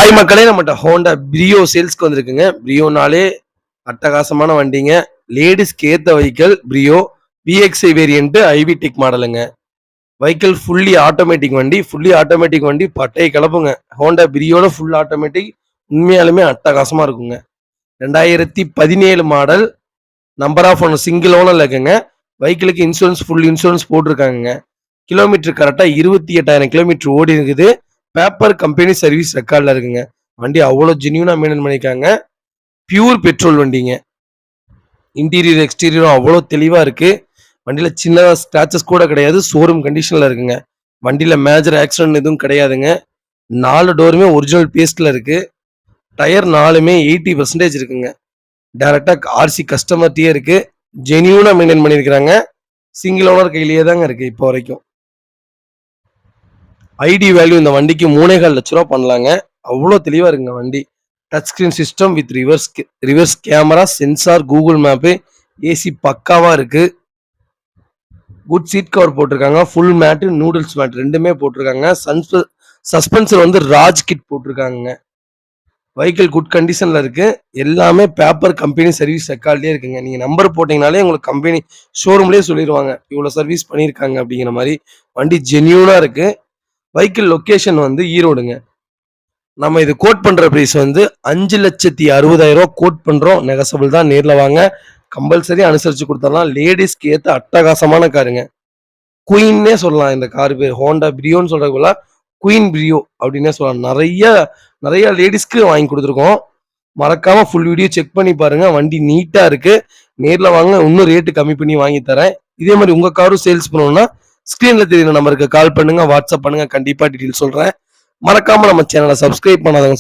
Hi மக்களே, நம்மகிட்ட Honda பிரியோ சேல்ஸ்க்கு வந்திருக்குங்க. பிரியோனாலே அட்டகாசமான வண்டிங்க. லேடிஸ்க்கு ஏத்த vehicle Brio VXI variant iVTEC மாடலுங்க. வெஹிக்கிள் ஃபுல்லி ஆட்டோமேட்டிக் வண்டி. பட்டையை கிளப்புங்க. ஹோண்டா பிரியோட ஃபுல் ஆட்டோமேட்டிக் உண்மையாலுமே அட்டகாசமா இருக்குங்க. 2017 மாடல். நம்பர் ஆஃப் ஒன் சிங்கிள் ஓனர்ல இருக்குங்க. வெஹிக்கிளுக்கு இன்சூரன்ஸ் ஃபுல் இன்சூரன்ஸ் போட்டிருக்காங்க. கிலோமீட்டர் கரெக்டா 28,000 கிலோமீட்டர் ஓடி இருக்குது. பேப்பர் கம்பெனி சர்வீஸ் ரெக்கார்ட்ல இருக்குங்க. வண்டி அவ்வளோ ஜென்யூனா மெயின்டைன் பண்ணியிருக்காங்க. பியூர் பெட்ரோல் வண்டிங்க. இன்டீரியர் எக்ஸ்டீரியரும் அவ்வளோ தெளிவா இருக்கு. வண்டியில சின்ன ஸ்கிராச்சஸ் கூட கிடையாது. ஷோரூம் கண்டிஷன்ல இருக்குங்க. வண்டியில மேஜர் ஆக்சிடென்ட் எதுவும் கிடையாதுங்க. 4 டோருமே ஒரிஜினல் பேஸ்ட்ல இருக்கு. டயர் 4மே 80% இருக்குங்க. டைரக்டா ஆர்சி கஸ்டமர்ட்டே இருக்கு. ஜென்யூனா மெயின்டைன் பண்ணியிருக்காங்க. சிங்கிள் ஓனர் கையிலேயே தாங்க இருக்கு இப்போ வரைக்கும். ஐடி வேல்யூ இந்த வண்டிக்கு 3.25 லட்ச ரூபா பண்ணலாங்க. அவ்வளோ தெளிவா இருக்குங்க வண்டி. Touch screen system with reverse camera, sensor, Google map, AC பக்காவா இருக்கு. குட் சீட் கவர் போட்டிருக்காங்க. ஃபுல் மேட்டு, நூடுல்ஸ் மேட் ரெண்டுமே போட்டிருக்காங்க. சஸ்பென்சர் வந்து ராஜ் கிட் போட்டிருக்காங்க. வெஹிக்கிள் குட் கண்டிஷன்ல இருக்கு. எல்லாமே பேப்பர் கம்பெனி சர்வீஸ் ரெக்கார்ட்லயே இருக்குங்க. நீங்க நம்பர் போட்டீங்கனாலே உங்களுக்கு கம்பெனி ஷோரூம்லயே சொல்லிடுவாங்க இவ்வளவு சர்வீஸ் பண்ணியிருக்காங்க அப்படிங்கிற மாதிரி. வண்டி ஜென்யூனா இருக்கு. வெஹிக்கிள் லொகேஷன் வந்து ஈரோடுங்க. நம்ம இது கோட் பண்ற பிரைஸ் வந்து 5,60,000 கோட் பண்றோம். நெகசபிள் தான். நேர்ல வாங்க, கம்பல்சரி அனுசரிச்சு கொடுத்துடலாம். லேடிஸ்க்கு ஏத்த அட்டகாசமான காருங்க. குயின்னே சொல்லலாம். இந்த கார் பேர் ஹோண்டா பிரியோன்னு சொல்றதுக்குள்ள குயின் பிரியோ அப்படின்னே சொல்லலாம். நிறைய லேடிஸ்க்கு வாங்கி கொடுத்துருக்கோம். மறக்காம ஃபுல் வீடியோ செக் பண்ணி பாருங்க. வண்டி நீட்டா இருக்கு. நேர்ல வாங்க, இன்னும் ரேட்டு கம்மி பண்ணி வாங்கி தரேன். இதே மாதிரி உங்க காரும் சேல்ஸ் பண்ணணும்னா ஸ்கிரீன்ல தெரியுற நம்பருக்கு கால் பண்ணுங்க, வாட்ஸ்அப் பண்ணுங்க. கண்டிப்பா டீடைல் சொல்றேன். மறக்காம நம்ம சேனலை சப்ஸ்கிரைப் பண்ணாதவங்க